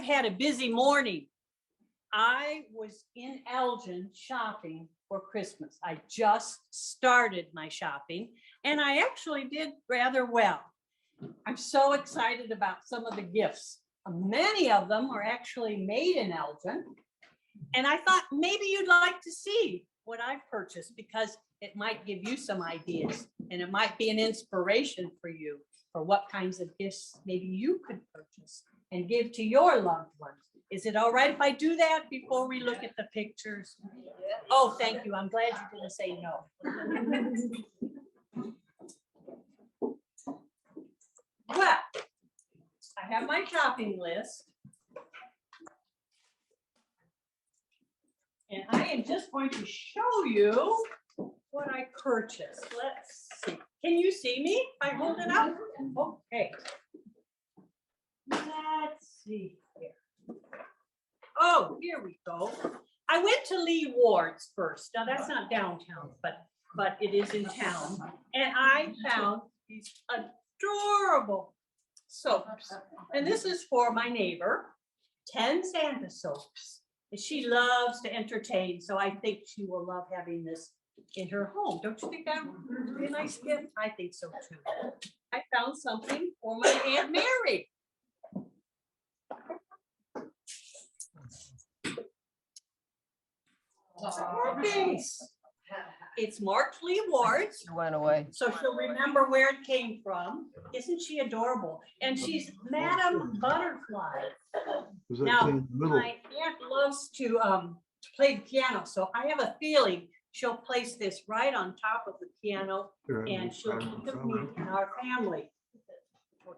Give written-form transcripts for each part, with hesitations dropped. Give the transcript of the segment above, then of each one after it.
I've had a busy morning. I was in Elgin shopping for Christmas. I just started my shopping and I actually did rather well. I'm so excited about some of the gifts. Many of them are actually made in Elgin. And I thought maybe you'd like to see what I've purchased because it might give you some ideas and it might be an inspiration for you for what kinds of gifts maybe you could purchase and give to your loved ones. Is it all right if I do that before we look at the pictures? Oh, thank you. I'm glad you didn't say no. Well, I have my shopping list. And I am just going to show you what I purchased. Let's see. Can you see me if I hold it up? Okay. Let's see here. Oh, here we go. I went to Lee Ward's first. Now that's not downtown, but it is in town. And I found these adorable soaps. And this is for my neighbor, 10 Santa soaps. And she loves to entertain, so I think she will love having this in her home. Don't you think that would be a nice gift? I think so too. I found something for my Aunt Mary. It's marked Lee Ward's. It went away. So she'll remember where it came from. Isn't she adorable? And she's Madame Butterfly. Now, my aunt loves to play the piano, so I have a feeling she'll place this right on top of the piano and she'll think of me and our family.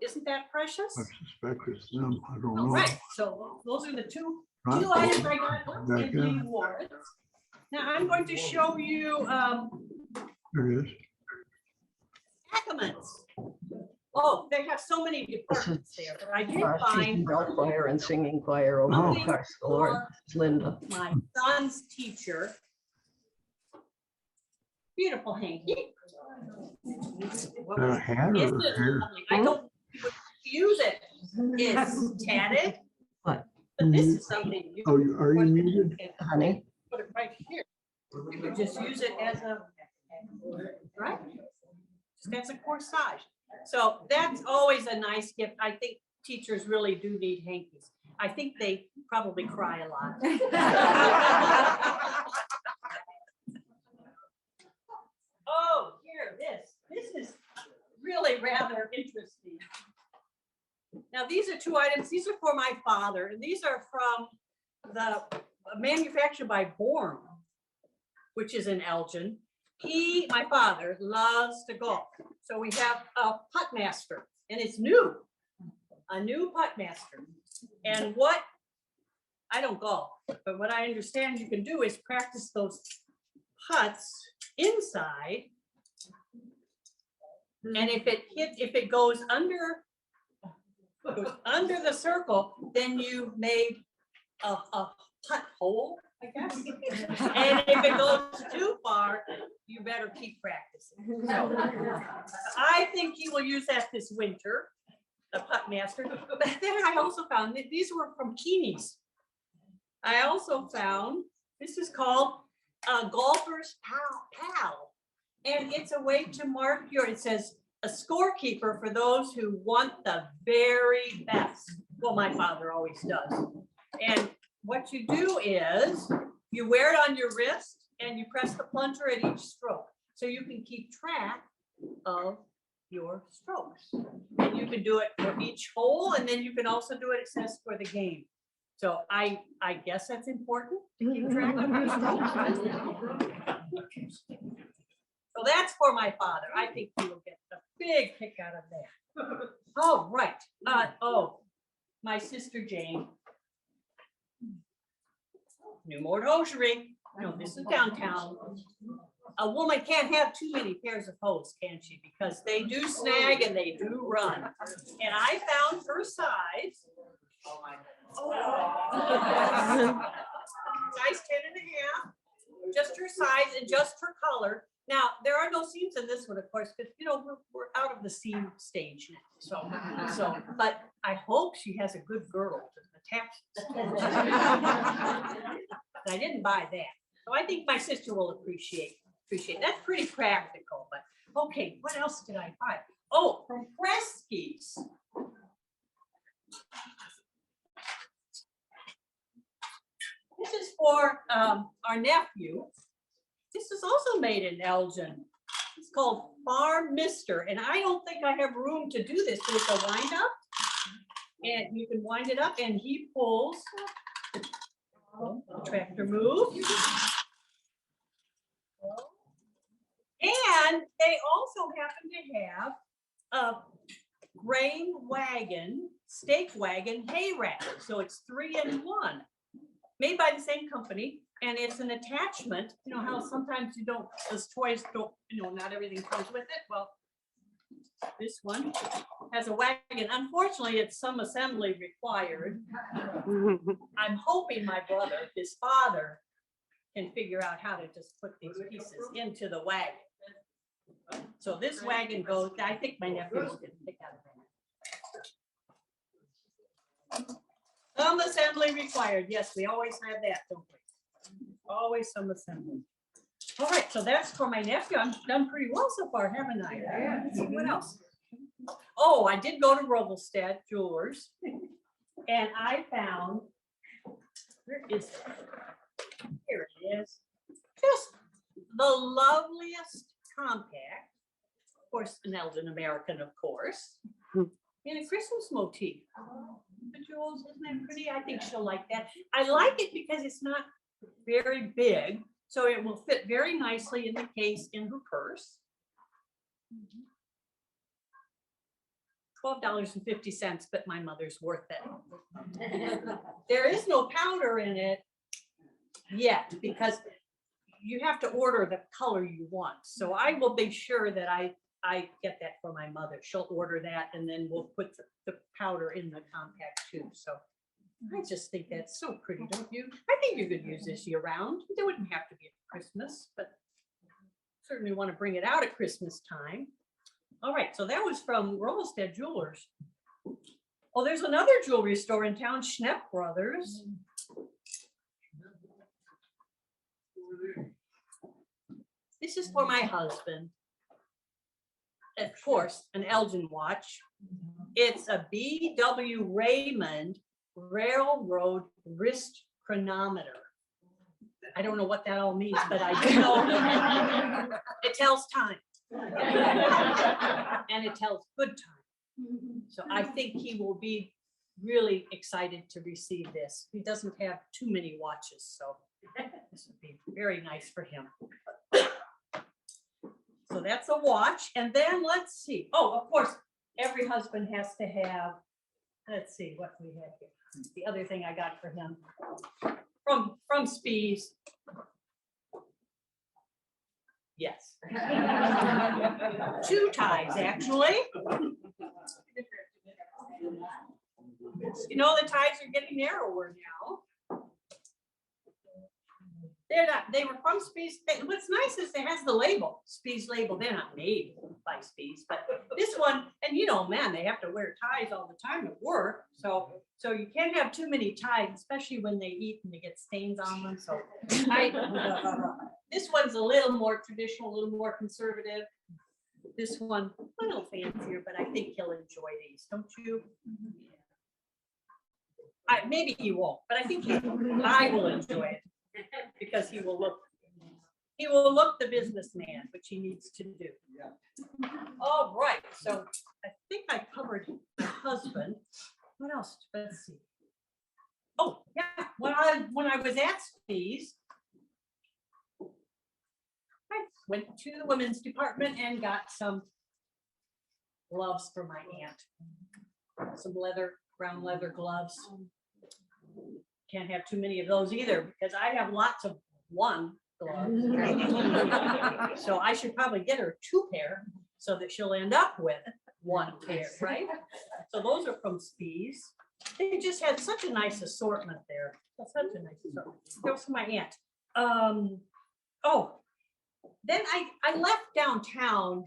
Isn't that precious? I suspect it's them. I don't know. Right. So those are the two items I got in Lee Ward's. Now I'm going to show you There it is. Ackermans. Oh, they have so many departments there, but I did find Bell choir and singing choir over something the Lord. It's Linda. my son's teacher. Beautiful hanky. A hat or Isn't it hair? lovely? I don't use it. It's tatted. What? But this is something you Oh, are you muted? Honey? put it right here. You could just use it as a, right? Just as a corsage. So that's always a nice gift. I think teachers really do need hankies. I think they probably cry a lot. Oh, here, this is really rather interesting. Now, these are two items. These are for my father, and these are from the manufactured by Born, which is in Elgin. My father, loves to golf. So we have a putt master, and it's new, a new putt master. And I don't golf, but what I understand you can do is practice those putts inside. And if it goes under the circle, then you made a putt hole, I guess. And if it goes too far, you better keep practicing. So I think he will use that this winter, the putt master. But then I also found that these were from Keeney's. I also found, this is called Golfer's Pal. And it's a way to mark it says a scorekeeper for those who want the very best. Well, my father always does. And what you do is you wear it on your wrist and you press the plunger at each stroke. So you can keep track of your strokes. And you can do it for each hole, and then you can also do it says, for the game. So I guess that's important to keep track of your strokes. So that's for my father. I think he will get a big kick out of that. Oh, right. My sister Jane. Newmort Hosiery. No, this is downtown. A woman can't have too many pairs of hose, can she? Because they do snag and they do run. And I found her size. Size 10 and a half. Just her size and just her color. Now, there are no seams in this one, of course, because, you know, we're out of the seam stage now. So, but I hope she has a good girdle to attach. I didn't buy that. So I think my sister will appreciate. That's pretty practical, but okay, what else did I buy? Oh, from Kresge's. This is for our nephew. This is also made in Elgin. It's called Farm Mister, and I don't think I have room to do this, but it's a wind up. And you can wind it up and he pulls. The tractor moves. And they also happen to have a grain wagon, stake wagon, hay rack. So it's 3 in 1, made by the same company. And it's an attachment. You know how sometimes you don't, those toys don't, you know, not everything comes with it. Well, this one has a wagon. Unfortunately, it's some assembly required. I'm hoping my brother, his father, can figure out how to just put these pieces into the wagon. So this wagon goes, I think my nephew will pick out of that. Some assembly required. Yes, we always have that, don't we? Always some assembly. All right, so that's for my nephew. I'm done pretty well so far, haven't I? Yeah. What else? Oh, I did go to Rovelstead Jewelers, and I found, where is it? Here it is. Just the loveliest compact, of course, an Elgin American, of course, in a Christmas motif. The jewels, isn't that pretty? I think she'll like that. I like it because it's not very big, so it will fit very nicely in the case in her purse. $12.50, but my mother's worth it. There is no powder in it yet because you have to order the color you want. So I will be sure that I get that for my mother. She'll order that and then we'll put the powder in the compact too. So I just think that's so pretty, don't you? I think you could use this year round. It wouldn't have to be at Christmas, but certainly want to bring it out at Christmas time. All right, so that was from Rovelstead Jewelers. Oh, there's another jewelry store in town, Schnepp Brothers. This is for my husband. Of course, an Elgin watch. It's a B.W. Raymond Railroad wrist chronometer. I don't know what that all means, but I do know it tells time. And it tells good time. So I think he will be really excited to receive this. He doesn't have too many watches, so this would be very nice for him. So that's a watch. And then let's see. Oh, of course, every husband has to have, let's see what we have here. The other thing I got for him from Spees. Yes. 2 ties, actually. You know, the ties are getting narrower now. They're not, they were from Spees. What's nice is it has the label, Spees label. They're not made by Spees, but this one, and you know, man, they have to wear ties all the time at work. So you can't have too many ties, especially when they eat and they get stains on them. So this one's a little more traditional, a little more conservative. This one, a little fancier, but I think he'll enjoy these, don't you? Maybe he won't, but I think I will enjoy it. Because he will look the businessman, which he needs to do. All right, so I think I covered my husband. What else? Let's see. Oh yeah, when I was at Spees, I went to the women's department and got some gloves for my aunt. Some brown leather gloves. Can't have too many of those either because I have lots of one glove. So I should probably get her 2 pair so that she'll end up with 1 pair, right? So those are from Spees. They just had such a nice assortment there. Such a nice assortment. That was for my aunt. Oh, then I left downtown.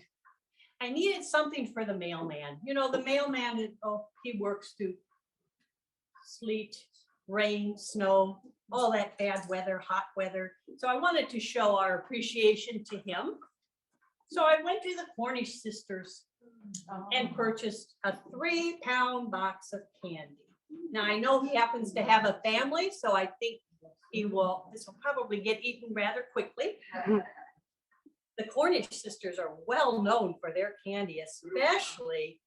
I needed something for the mailman. You know, the mailman, he works through sleet, rain, snow, all that bad weather, hot weather. So I wanted to show our appreciation to him. So I went to the Cornish Sisters and purchased a 3-pound box of candy. Now I know he happens to have a family, so I think this will probably get eaten rather quickly. The Cornish Sisters are well known for their candy, especially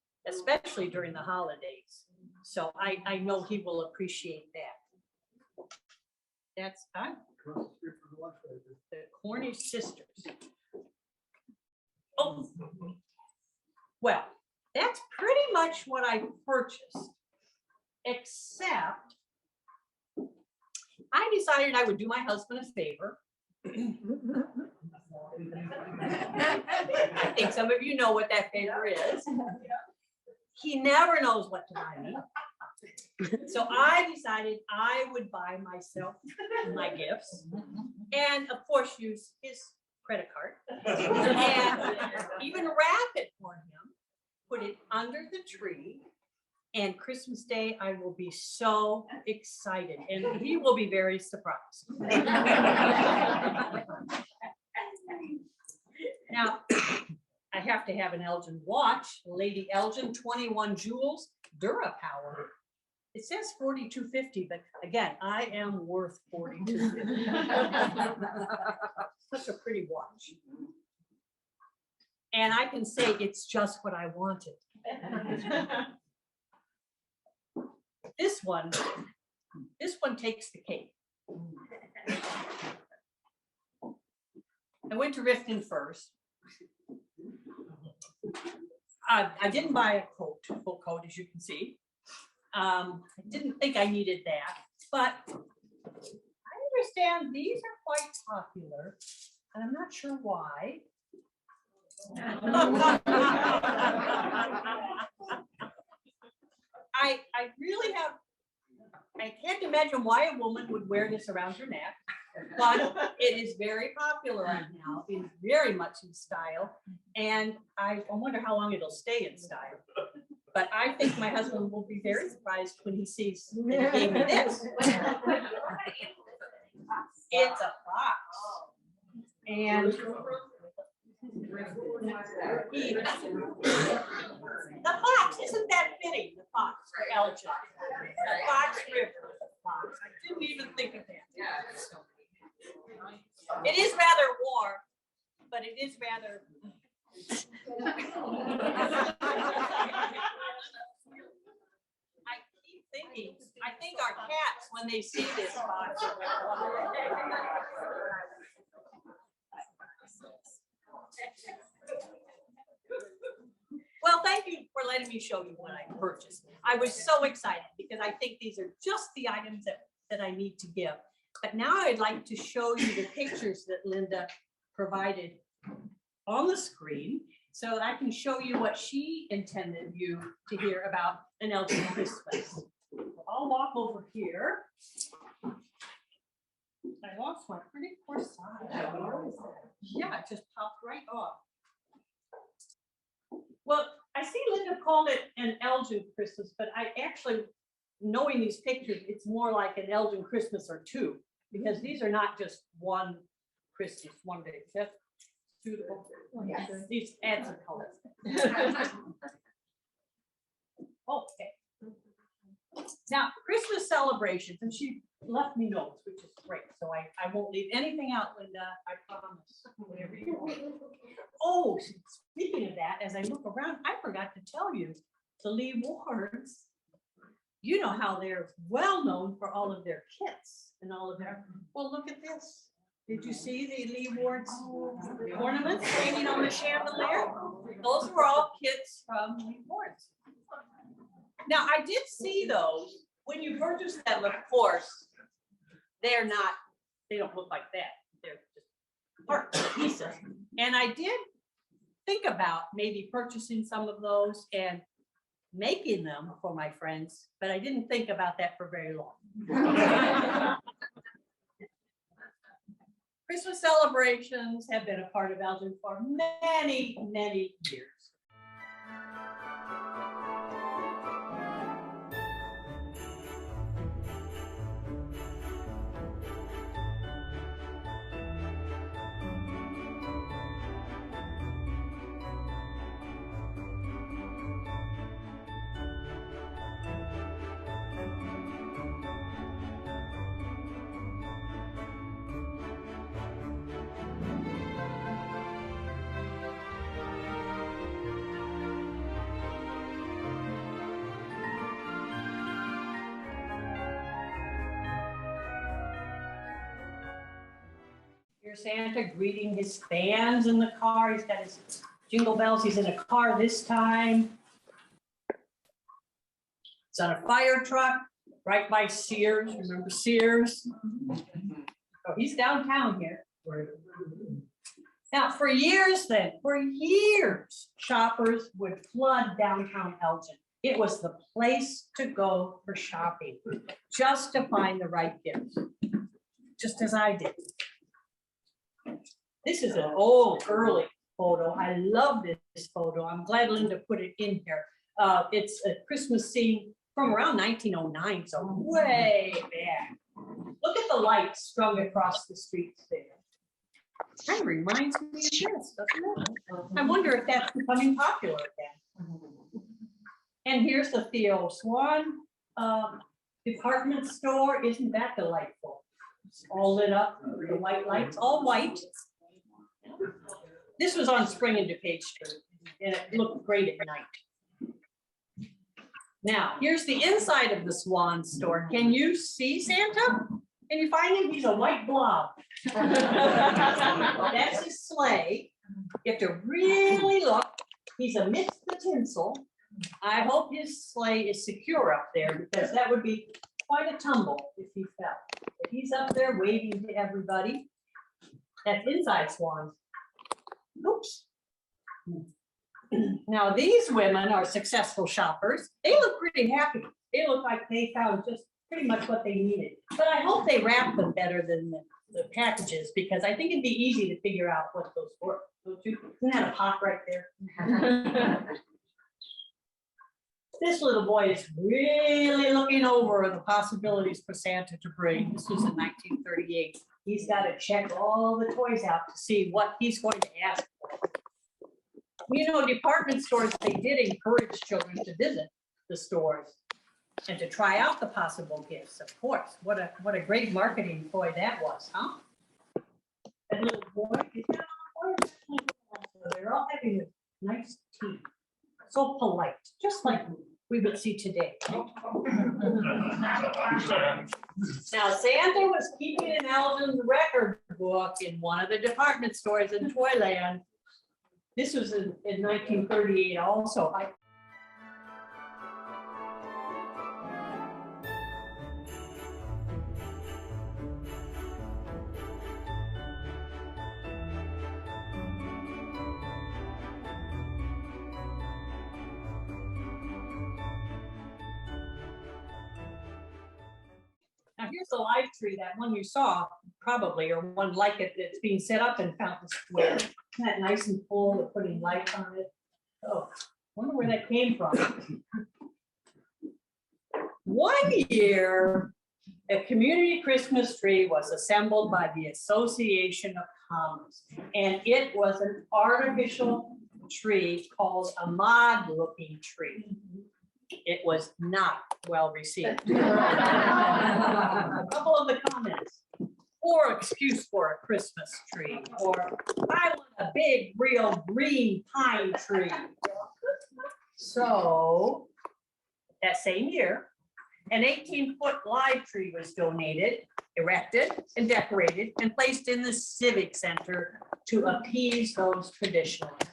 during the holidays. So I know he will appreciate that. That's fine. The Cornish Sisters. Oh, well, that's pretty much what I purchased, except I decided I would do my husband a favor. I think some of you know what that favor is. He never knows what to buy me. So I decided I would buy myself my gifts and of course use his credit card and even wrap it for him, put it under the tree, and Christmas Day I will be so excited and he will be very surprised. Now, I have to have an Elgin watch, Lady Elgin, 21 jewels, Durapower. It says $42.50, but again, I am worth $42.50. Such a pretty watch. And I can say it's just what I wanted. This one takes the cake. I went to Riften first. I didn't buy a full coat, as you can see. I didn't think I needed that, but I understand these are quite popular, and I'm not sure why. I really have, I can't imagine why a woman would wear this around her neck, but it is very popular right now. It's very much in style, and I wonder how long it'll stay in style. But I think my husband will be very surprised when he sees that he gave me this. It's a fox. And the fox, isn't that fitting? The fox for Elgin. The Fox River. Fox. I didn't even think of that. It is rather warm, but it is rather. I keep thinking, I think our cats, when they see this fox, well, thank you for letting me show you what I purchased. I was so excited because I think these are just the items that I need to give. But now I'd like to show you the pictures that Linda provided on the screen so that I can show you what she intended you to hear about an Elgin Christmas. I'll walk over here. I lost my pretty poor side. Yeah, it just popped right off. Well, I see Linda called it an Elgin Christmas, but I actually, knowing these pictures, it's more like an Elgin Christmas or two, because these are not just one Christmas, one day. That's beautiful. Yes. These add some colors. Okay. Now, Christmas celebrations, and she left me notes, which is great. So I won't leave anything out, Linda. I promise. Whatever you want. Oh, speaking of that, as I look around, I forgot to tell you, the Lee Wards, you know how they're well known for all of their kits and all of their, well, look at this. Did you see the Lee Wards ornaments hanging on the chandelier? Those were all kits from Lee Wards. Now, I did see those. When you purchase them, of course, they're not, they don't look like that. They're just parts, pieces. And I did think about maybe purchasing some of those and making them for my friends, but I didn't think about that for very long. Christmas celebrations have been a part of Elgin for many, many years. Here's Santa greeting his fans in the car. He's got his jingle bells. He's in a car this time. It's on a fire truck right by Sears. Remember Sears? Oh, he's downtown here. Now, for years, shoppers would flood downtown Elgin. It was the place to go for shopping, just to find the right gifts, just as I did. This is an old, early photo. I love this photo. I'm glad Linda put it in here. It's a Christmas scene from around 1909, so way back. Look at the lights strung across the streets there. Kind of reminds me of this, doesn't it? I wonder if that's becoming popular again. And here's the Theo Swan department store. Isn't that delightful? It's all lit up, the white lights, all white. This was on Spring and DuPage Street, and it looked great at night. Now, here's the inside of the Swan store. Can you see Santa? Can you find him? He's a white blob. That's his sleigh. You have to really look. He's amidst the tinsel. I hope his sleigh is secure up there, because that would be quite a tumble if he fell. But he's up there waving to everybody. That's inside Swans. Oops. Now these women are successful shoppers. They look pretty happy. They look like they found just pretty much what they needed. But I hope they wrap them better than the packages, because I think it'd be easy to figure out what those were. Isn't that a pop right there? This little boy is really looking over the possibilities for Santa to bring. This was in 1938. He's got to check all the toys out to see what he's going to ask for. You know, department stores, they did encourage children to visit the stores and to try out the possible gifts, of course. What a great marketing ploy that was, huh? That little boy, they're all having a nice tea. So polite, just like we would see today. Now, Santa was keeping an Elgin record book in one of the department stores in Toyland. This was in 1938 also. Now here's the live tree, that one you saw probably, or one like it that's being set up in Fountain Square. Isn't that nice and full, they're putting lights on it? Oh, wonder where that came from. One year, a community Christmas tree was assembled by the Association of Commerce, and it was an artificial tree called a mod-looking tree. It was not well received. A couple of the comments: poor excuse for a Christmas tree, or I want a big, real green pine tree. So that same year, an 18-foot live tree was donated, erected, and decorated, and placed in the Civic Center to appease those traditionalists.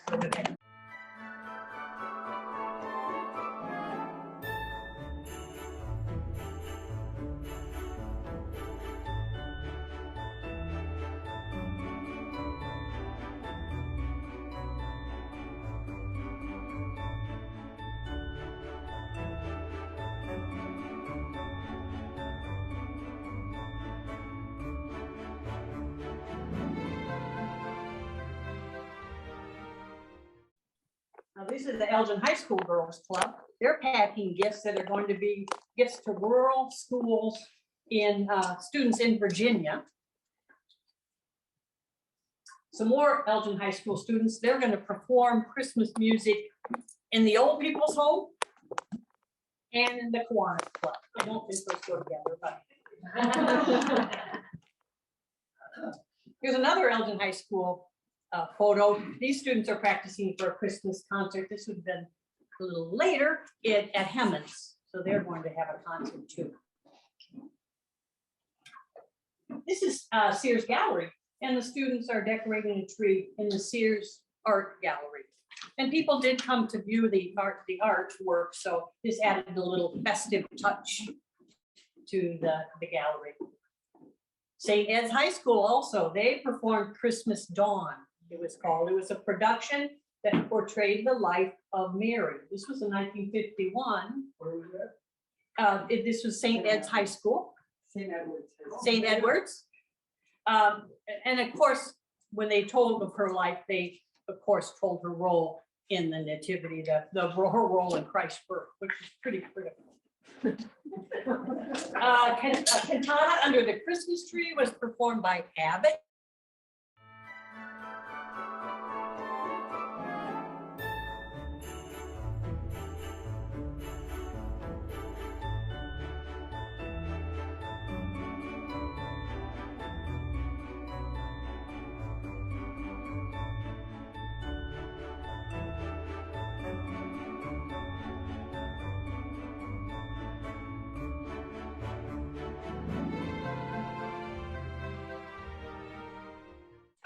this is the Elgin High School Girls Club. They're packing gifts that are going to be gifts to rural schools in students in Virginia. Some more Elgin High School students, they're going to perform Christmas music in the old people's home and in the Kiwanis Club. I don't think those go together, but. Here's another Elgin High School photo. These students are practicing for a Christmas concert. This would have been a little later at Hemmons. So they're going to have a concert too. This is Sears Gallery, and the students are decorating a tree in the Sears Art Gallery. And people did come to view the artwork, so this added a little festive touch to the gallery. St. Ed's High School also, they performed Christmas Dawn, it was called. It was a production that portrayed the life of Mary. This was in 1951. Where was that? This was St. Ed's High School. St. Edward's. St. Edward's. And of course, when they told of her life, they of course told her role in the nativity, her role in Christ's birth, which is pretty critical. Cantata Under the Christmas Tree was performed by Abbott.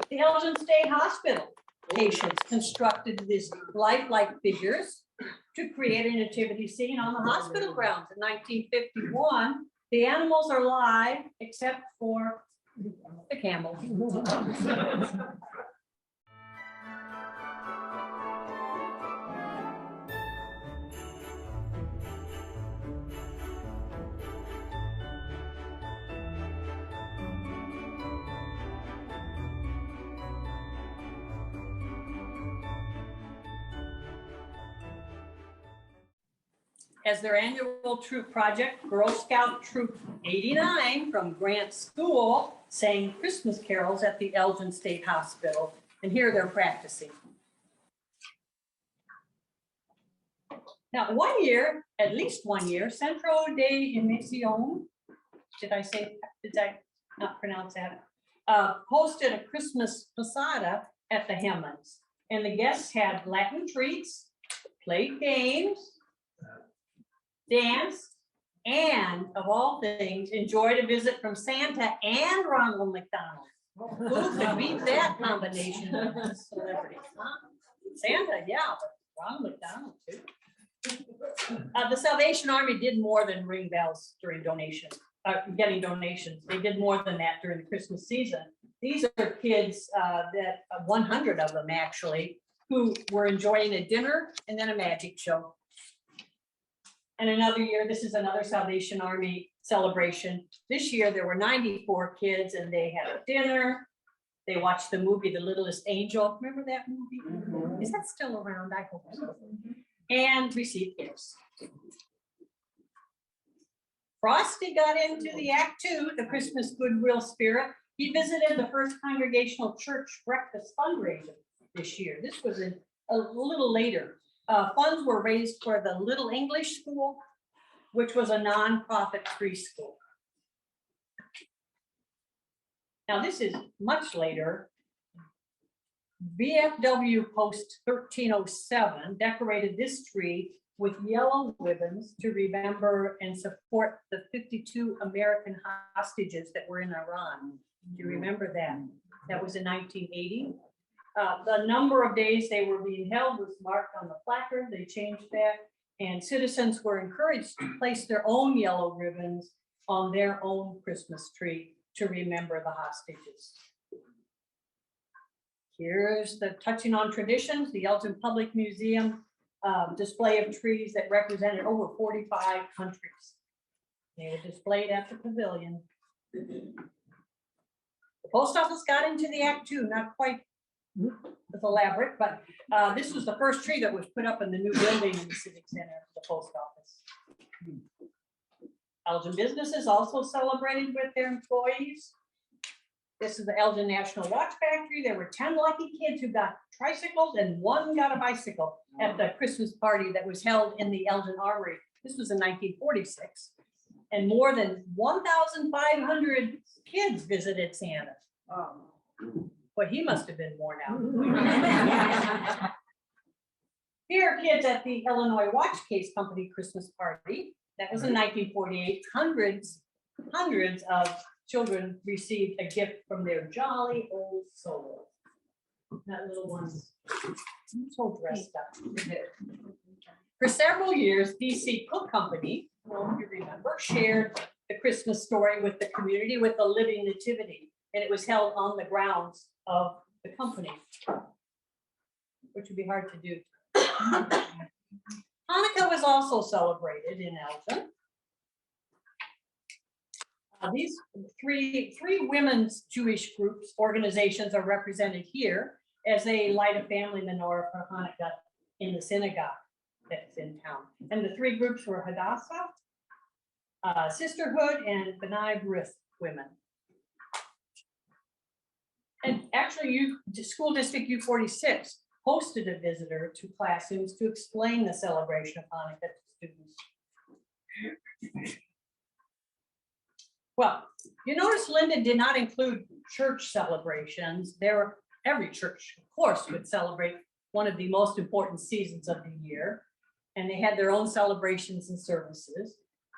The Elgin State Hospital patients constructed these lifelike figures to create a nativity scene on the hospital grounds in 1951. The animals are live except for the camel. As their annual troop project, Girl Scout Troop 89 from Grant School sang Christmas carols at the Elgin State Hospital, and here they're practicing. Now, one year, at least 1 year, Centro de Emisión, did I not pronounce that? Hosted a Christmas posada at the Hemmons, and the guests had Latin treats, played games, dance, and of all things, enjoyed a visit from Santa and Ronald McDonald. Who could beat that combination of celebrities? Huh? Santa, yeah, but Ronald McDonald too. The Salvation Army did more than ring bells during getting donations. They did more than that during the Christmas season. These are kids that 100 of them actually, who were enjoying a dinner and then a magic show. And another year, this is another Salvation Army celebration. This year, there were 94 kids and they had a dinner. They watched the movie, The Littlest Angel. Remember that movie? Mm-hmm. Is that still around? I hope so. And received gifts. Frosty got into the Act Two, the Christmas Goodwill Spirit. He visited the First Congregational Church breakfast fundraiser this year. This was a little later. Funds were raised for the Little English School, which was a nonprofit preschool. Now this is much later. VFW Post 1307 decorated this tree with yellow ribbons to remember and support the 52 American hostages that were in Iran. Do you remember that? That was in 1980. The number of days they were being held was marked on the placard. They changed that, and citizens were encouraged to place their own yellow ribbons on their own Christmas tree to remember the hostages. Here's the Touching on Traditions, the Elgin Public Museum display of trees that represented over 45 countries. They were displayed at the pavilion. The post office got into the Act Two, not quite It's elaborate, but this was the first tree that was put up in the new building in the Civic Center, the post office. Elgin businesses also celebrated with their employees. This is the Elgin National Watch Factory. There were 10 lucky kids who got tricycles and one got a bicycle at the Christmas party that was held in the Elgin Armory. This was in 1946. And more than 1,500 kids visited Santa. Boy, he must have been worn out. Here are kids at the Illinois Watch Case Company Christmas party. That was in 1948. Hundreds of children received a gift from their jolly old soul. That little one's so dressed up. For several years, DC Cook Company, well, if you remember, shared the Christmas story with the community with the living nativity. And it was held on the grounds of the company, which would be hard to do. Hanukkah was also celebrated in Elgin. These three women's Jewish groups, organizations are represented here as they light a family menorah for Hanukkah in the synagogue that's in town. And the three groups were Hadassah, Sisterhood, and B'nai B'rith women. And actually, School District U46 hosted a visitor to classrooms to explain the celebration of Hanukkah to students. Well, you notice Linda did not include church celebrations. Every church, of course, would celebrate one of the most important seasons of the year. And they had their own celebrations and services.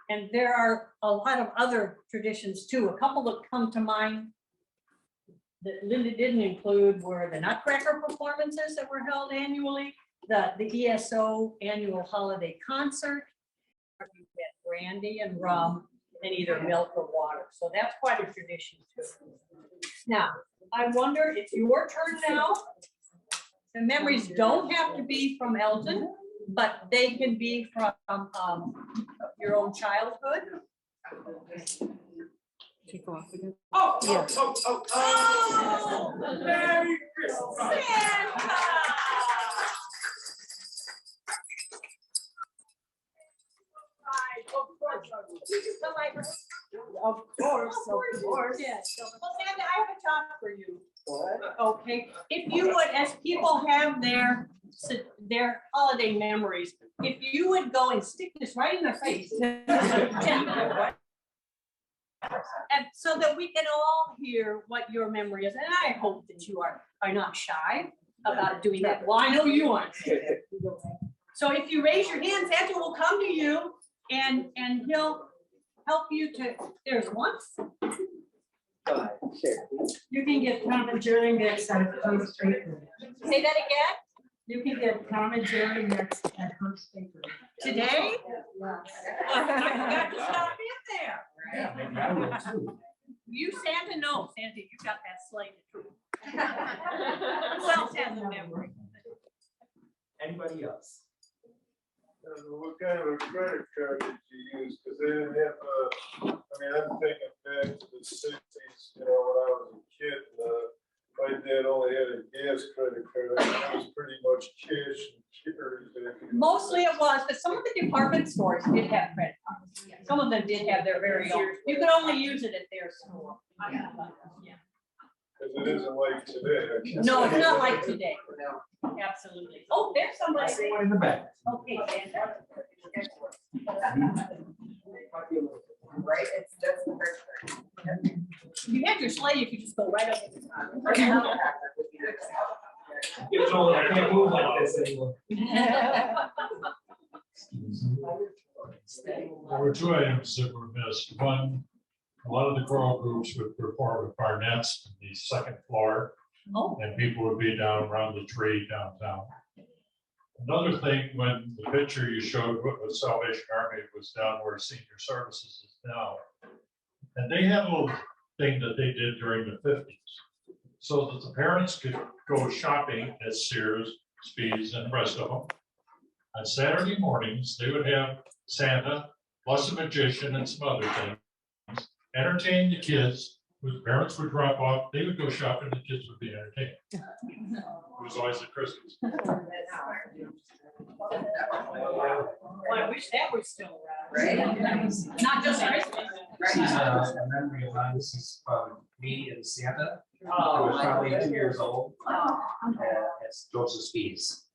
And there are a lot of other traditions too. A couple that come to mind that Linda didn't include were the Nutcracker performances that were held annually, the ESO annual holiday concert, you get brandy and rum, and either milk or water. So that's quite a tradition too. Now, I wonder, it's your turn now. The memories don't have to be from Elgin, but they can be from your own childhood. Take off again. Oh, Yeah. oh, Merry Christmas. Santa! Of course, of course. Yes. Well, Santa, I have a job for you. Okay, if you would, as people have their holiday memories, if you would go and stick this right in their face. And so that we can all hear what your memory is. And I hope that you are not shy about doing that. Well, I know you aren't. So if you raise your hand, Santa will come to you and he'll help you to, there's one. You can get Tom and Jerry next at First Bakery. Say that again. You can get Tom and Jerry next at First Bakery. Today? I forgot to stop in there. You, Santa, no, Santa, you got that slated too. Who else has a memory? Anybody else? What kind of a credit card did you use? Because they didn't have I'm thinking back to the 60s, when I was a kid. My dad only had a gas credit card. It was pretty much cash and carry. Mostly it was, but some of the department stores did have credit cards. Some of them did have their very own. You could only use it at their store. Yeah. Because it isn't like today. No, it's not like today. Absolutely. Oh, there's I somebody. see one in the back. Okay, Santa. Right, that's the first part. You had your sleigh, you could just go right up. to the top. It's all, I can't move like this anymore. There were two items that were missed. One, a lot of the choral groups would perform with barnets on the second floor, Oh, and people would be down around the tree downtown. Another thing, when the picture you showed with Salvation Army was down where senior services is now, and they had a little thing that they did during the 50s, so that the parents could go shopping at Sears, Speeds, and the rest of them. On Saturday mornings, they would have Santa plus a magician and some other things, entertain the kids, When parents would drop off, they would go shopping, the kids would be entertained. It was always at Christmas. Well, I wish that was still around. Not just Christmas. This is a memory of mine. This is me and Santa. I was probably 2 years old. It's Joseph Speeds.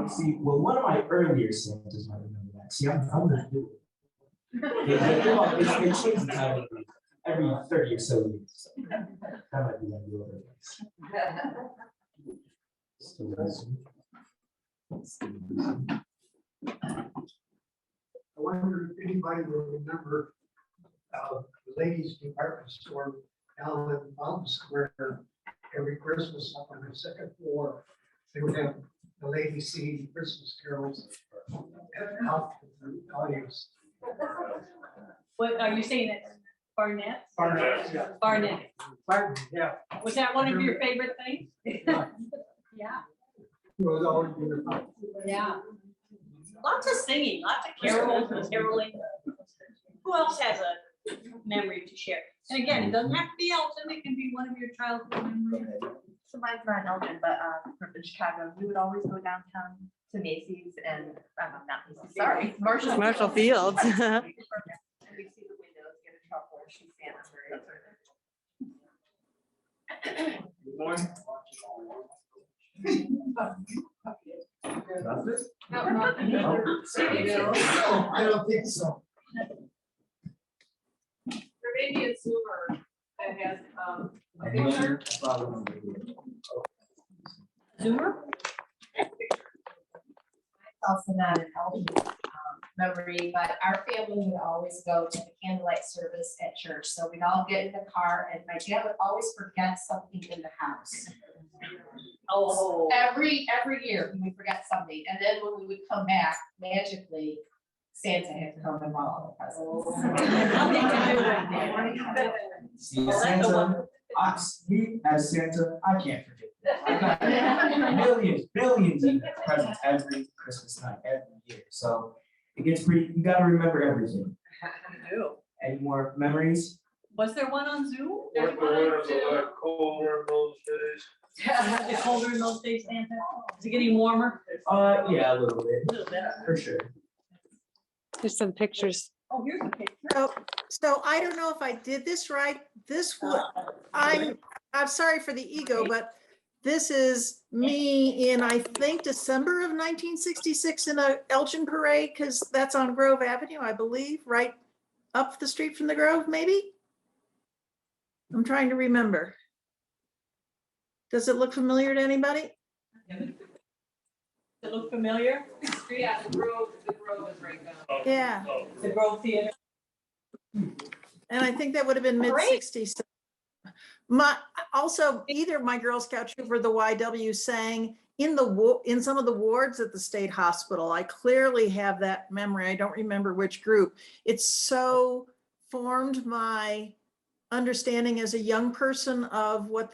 See, well, one of my earlier Santas might remember that. See, I'm gonna do it. It changes the time every 30 or so years. So that might be one of the older ones. I wonder if anybody will remember the ladies' department store down in Mountain Square every Christmas up on the second floor. They would have the ladies singing Christmas carols out to the audience. What, are you saying it's Barnett? Barnett, yeah. Barnett. Barnett, yeah. Was that one of your favorite things? Yeah, It was always beautiful. yeah. Lots of singing, lots of carols and caroling. Who else has a memory to share? And again, it doesn't have to be Elton, it can be one of your childhood memories. So mine's not Elgin, but from Chicago, we would always go downtown to Macy's and, not Macy's, sorry, Marshall. Marshall Fields. And we see the windows, get a truck where she's Santa. Good morning. I don't think so. There may be a Zoomer that has, a picture. Zoomer? Also not an Elgin memory, but our family would always go to the candlelight service at church. So we'd all get in the car and my dad would always forget something in the house. Oh. Every year we would forget something. And then when we would come back, magically, Santa had come and brought all the presents. Nothing to do with See, Well, that's a Santa, me as Santa, I can't forget that. I got billions of presents every Christmas night, every year. So it gets pretty, you gotta remember everything. do. Any more memories? Was there one on Zoom? Weren't the winters a lot colder in those days? Was it colder in those days, Santa? Is it getting warmer? Yeah, a little A bit, little bit. for sure. There's some pictures. Oh, here's a picture. So I don't know if I did this right. This would, I'm sorry for the ego, but this is me in, I think, December of 1966 in a Elgin parade, because that's on Grove Avenue, I believe, right up the street from the Grove, maybe? I'm trying to remember. Does it look familiar to anybody? Does it look familiar? Yeah, the Grove is right down. Yeah, The Grove Theater? and I think that would have been Great. mid-60s. Also, either my Girl Scout troop or the YW sang in some of the wards at the state hospital. I clearly have that memory. I don't remember which group. It's so formed my understanding as a young person of what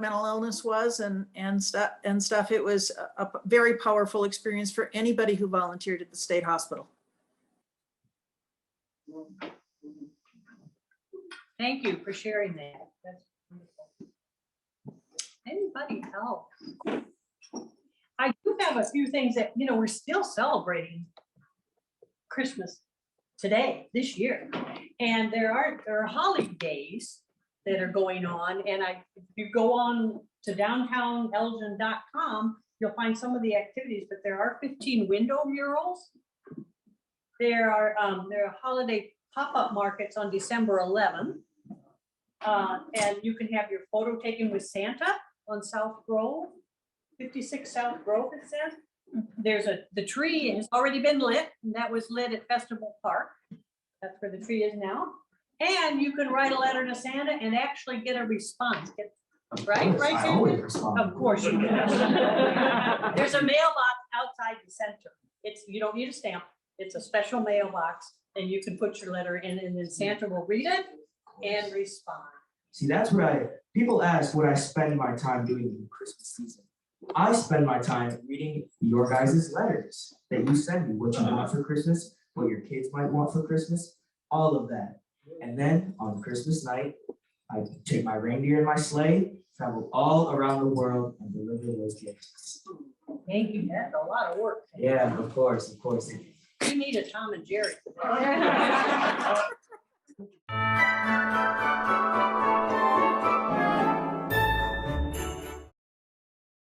mental illness was and stuff. It was a very powerful experience for anybody who volunteered at the state hospital. Thank you for sharing that. That's wonderful. Anybody else? I do have a few things that, we're still celebrating Christmas today, this year. And there are holidays that are going on. And if you go on to downtownelgin.com, you'll find some of the activities, but there are 15 window murals. There are holiday pop-up markets on December 11th. And you can have your photo taken with Santa on South Grove, 56 South Grove, it says. The tree has already been lit, and that was lit at Festival Park. That's where the tree is now. And you can write a letter to Santa and actually get a response. Right, I Santa? always respond. Of course you do. There's a mailbox outside the center. You don't need a stamp. It's a special mailbox, and you can put your letter in, and then Santa will read it and respond. See, that's what people ask what I spend my time doing in the Christmas season. I spend my time reading your guys' letters that you send me, what you want for Christmas, what your kids might want for Christmas, all of that. And then on Christmas night, I take my reindeer and my sleigh, travel all around the world and deliver those gifts. Thank you, that's a lot of work. Yeah, of course, of course. You need a Tom and Jerry. Oh,